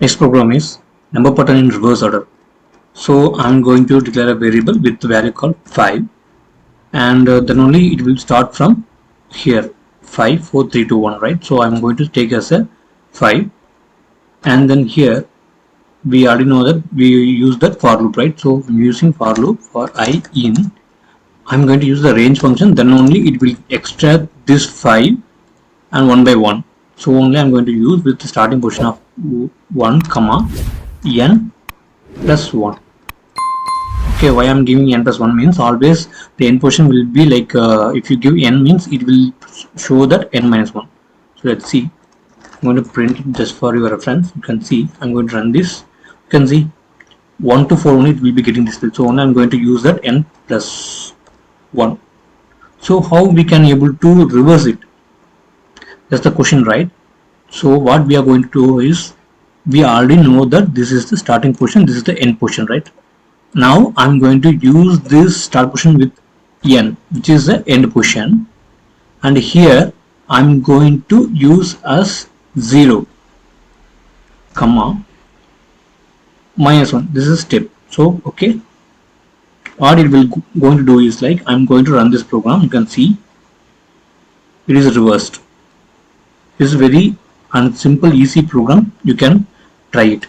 Next program is number pattern in reverse order. So I'm going to declare a variable with the value called 5, and then only it will start from here 5 4 3 2 1, right? So I'm going to take as a 5, and then here we already know that we use that for loop, right? So I'm using for loop for I in. I'm going to use the range function, then only it will extract this 5 and 1 by 1. So only I'm going to use with the starting position of 1 comma n plus 1. Okay, why I'm giving n plus 1 means always the n position will be like if you give n means it will show that n minus 1. So let's see. I'm going to print it just for your reference. You can see I'm going to run this. You can see 1 to 4 only it will be getting displayed. So only I'm going to use that n plus 1. So how we can able to reverse it? That's the question, right? So what we are going to do is we already know that this is the starting position, this is the end position, right? Now I'm going to use this start position with n, which is the end position, and here I'm going to use as 0 comma minus 1. This is step. So okay, what it will going to do is like I'm going to run this program. You can see it is reversed. This is very simple easy program. You can try it.